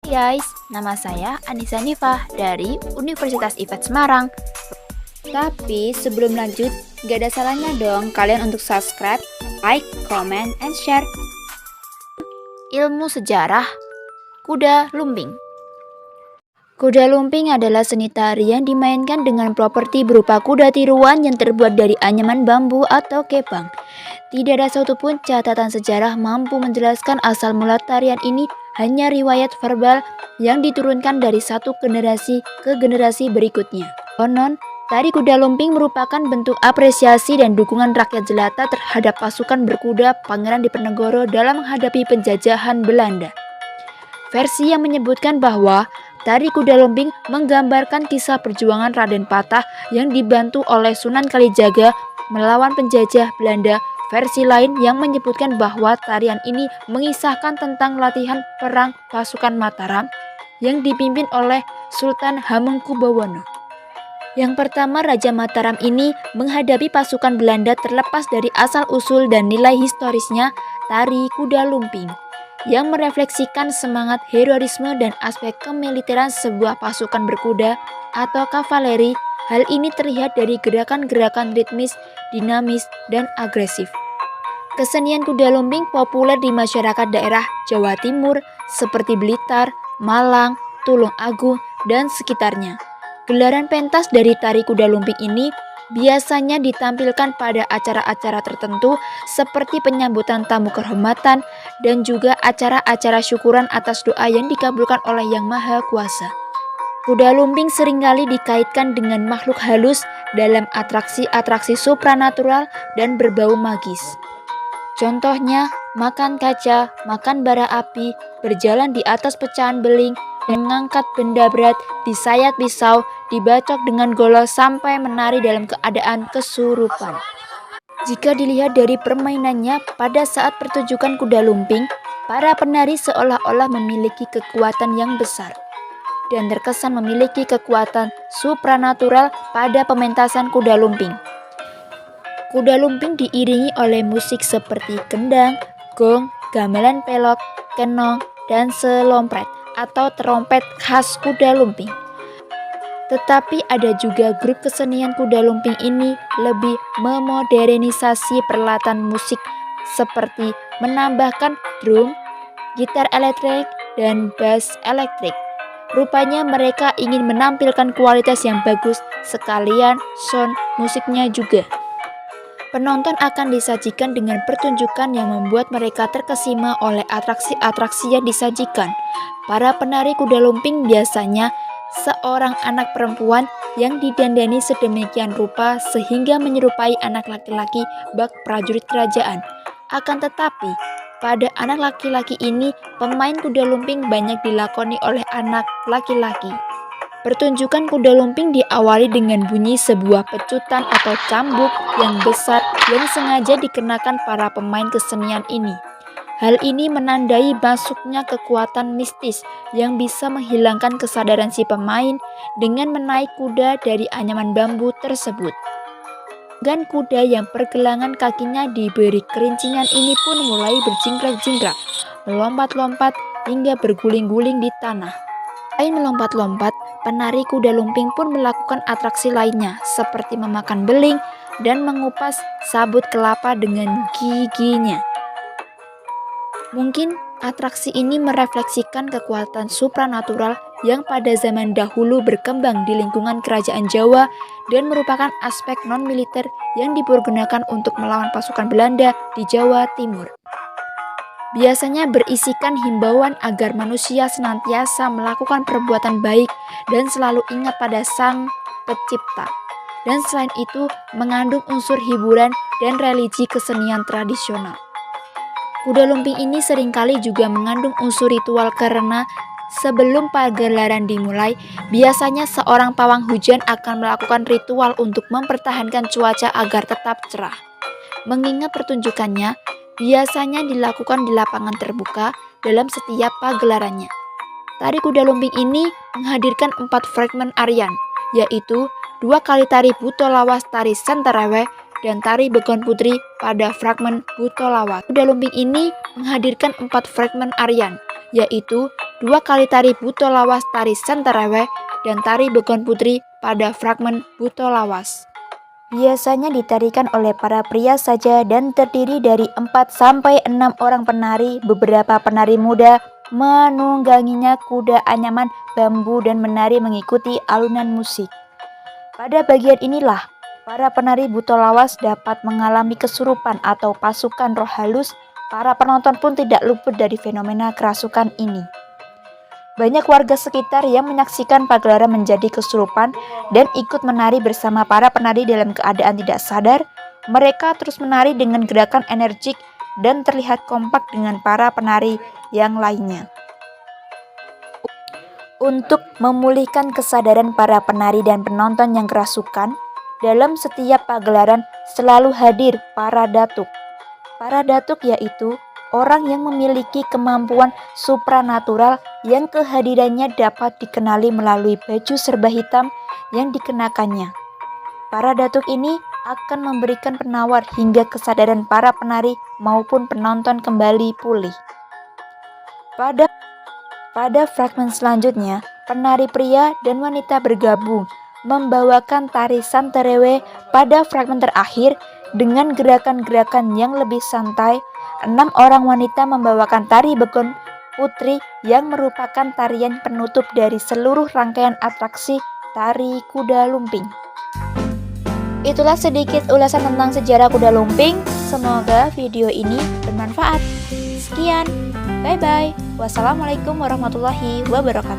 Guys, nama saya Anissa Nifah dari Universitas IFET Semarang. Tapi sebelum lanjut, gak ada salahnya dong kalian untuk subscribe, like, comment, and share. Ilmu sejarah Kuda Lumping. Kuda lumping adalah seni tari yang dimainkan dengan properti berupa kuda tiruan yang terbuat dari anyaman bambu atau kepang. Tidak ada satupun catatan sejarah mampu menjelaskan asal mula tarian ini, hanya riwayat verbal yang diturunkan dari satu generasi ke generasi berikutnya. Konon, tari kuda lumping merupakan bentuk apresiasi dan dukungan rakyat jelata terhadap pasukan berkuda Pangeran Diponegoro dalam menghadapi penjajahan Belanda. Versi yang menyebutkan bahwa tari kuda lumping menggambarkan kisah perjuangan Raden Patah yang dibantu oleh Sunan Kalijaga melawan penjajah Belanda. Versi lain yang menyebutkan bahwa tarian ini mengisahkan tentang latihan perang pasukan Mataram yang dipimpin oleh Sultan Hamengkubuwono. Yang pertama, Raja Mataram ini menghadapi pasukan Belanda terlepas dari asal-usul dan nilai historisnya tari kuda lumping yang merefleksikan semangat heroisme dan aspek kemiliteran sebuah pasukan berkuda atau kavaleri. Hal ini terlihat dari gerakan-gerakan ritmis, dinamis, dan agresif. Kesenian kuda lumping populer di masyarakat daerah Jawa Timur seperti Blitar, Malang, Tulung Agung, dan sekitarnya. Gelaran pentas dari tari kuda lumping ini biasanya ditampilkan pada acara-acara tertentu seperti penyambutan tamu kehormatan dan juga acara-acara syukuran atas doa yang dikabulkan oleh Yang Maha Kuasa. Kuda lumping seringkali dikaitkan dengan makhluk halus dalam atraksi-atraksi supranatural dan berbau magis. Contohnya, makan kaca, makan bara api, berjalan di atas pecahan beling, mengangkat benda berat, disayat pisau, dibacok dengan golok sampai menari dalam keadaan kesurupan. Jika dilihat dari permainannya pada saat pertunjukan kuda lumping, para penari seolah-olah memiliki kekuatan yang besar dan terkesan memiliki kekuatan supranatural pada pementasan kuda lumping. Kuda lumping diiringi oleh musik seperti kendang, gong, gamelan pelok, kenong, dan selompret atau terompet khas kuda lumping. Tetapi ada juga grup kesenian kuda lumping ini lebih memodernisasi peralatan musik seperti menambahkan drum, gitar elektrik, dan bass elektrik. Rupanya mereka ingin menampilkan kualitas yang bagus sekalian sound musiknya juga. Penonton akan disajikan dengan pertunjukan yang membuat mereka terkesima oleh atraksi-atraksi yang disajikan. Para penari kuda lumping biasanya seorang anak perempuan yang didandani sedemikian rupa sehingga menyerupai anak laki-laki bak prajurit kerajaan. Akan tetapi, pada anak laki-laki ini, pemain kuda lumping banyak dilakoni oleh anak laki-laki. Pertunjukan kuda lumping diawali dengan bunyi sebuah pecutan atau cambuk yang besar yang sengaja dikenakan para pemain kesenian ini. Hal ini menandai masuknya kekuatan mistis yang bisa menghilangkan kesadaran si pemain dengan menaik kuda dari anyaman bambu tersebut. Dan kuda yang pergelangan kakinya diberi kerincingan ini pun mulai berjingkrak-jingkrak, melompat-lompat hingga berguling-guling di tanah. Selain melompat-lompat, penari kuda lumping pun melakukan atraksi lainnya seperti memakan beling dan mengupas sabut kelapa dengan giginya. Mungkin atraksi ini merefleksikan kekuatan supranatural yang pada zaman dahulu berkembang di lingkungan kerajaan Jawa dan merupakan aspek non-militer yang dipergunakan untuk melawan pasukan Belanda di Jawa Timur. Biasanya berisikan himbauan agar manusia senantiasa melakukan perbuatan baik dan selalu ingat pada Sang Pencipta. Dan selain itu, mengandung unsur hiburan dan religi kesenian tradisional. Kuda lumping ini seringkali juga mengandung unsur ritual karena sebelum pagelaran dimulai, biasanya seorang pawang hujan akan melakukan ritual untuk mempertahankan cuaca agar tetap cerah. Mengingat pertunjukannya, biasanya dilakukan di lapangan terbuka dalam setiap pagelarannya. Tari kuda lumping ini menghadirkan 4 fragmen arian, yaitu 2 kali tari Buto Lawas tari Senterewe dan tari Begon Putri pada fragmen Buto Lawas. Kuda lumping ini menghadirkan 4 fragmen arian, yaitu 2 kali tari buto lawas, tari santerewe, dan tari begon putri pada fragmen buto lawas. Biasanya ditarikan oleh para pria saja dan terdiri dari 4-6 orang penari. Beberapa penari muda menungganginya kuda anyaman bambu dan menari mengikuti alunan musik. Pada bagian inilah para penari buto lawas dapat mengalami kesurupan atau pasukan roh halus. Para penonton pun tidak luput dari fenomena kerasukan ini. Banyak warga sekitar yang menyaksikan pagelaran menjadi kesurupan dan ikut menari bersama para penari dalam keadaan tidak sadar. Mereka terus menari dengan gerakan energik dan terlihat kompak dengan para penari yang lainnya. Untuk memulihkan kesadaran para penari dan penonton yang kerasukan, dalam setiap pagelaran selalu hadir para datuk. Para datuk yaitu orang yang memiliki kemampuan supranatural yang kehadirannya dapat dikenali melalui baju serba hitam yang dikenakannya. Para datuk ini akan memberikan penawar hingga kesadaran para penari maupun penonton kembali pulih. Pada fragmen selanjutnya, penari pria dan wanita bergabung membawakan tari santerewe. Pada fragmen terakhir, dengan gerakan-gerakan yang lebih santai, 6 orang wanita membawakan tari begon putri yang merupakan tarian penutup dari seluruh rangkaian atraksi tari kuda lumping. Itulah sedikit ulasan tentang sejarah kuda lumping. Semoga video ini bermanfaat. Sekian, bye-bye. Wassalamualaikum warahmatullahi wabarakatuh.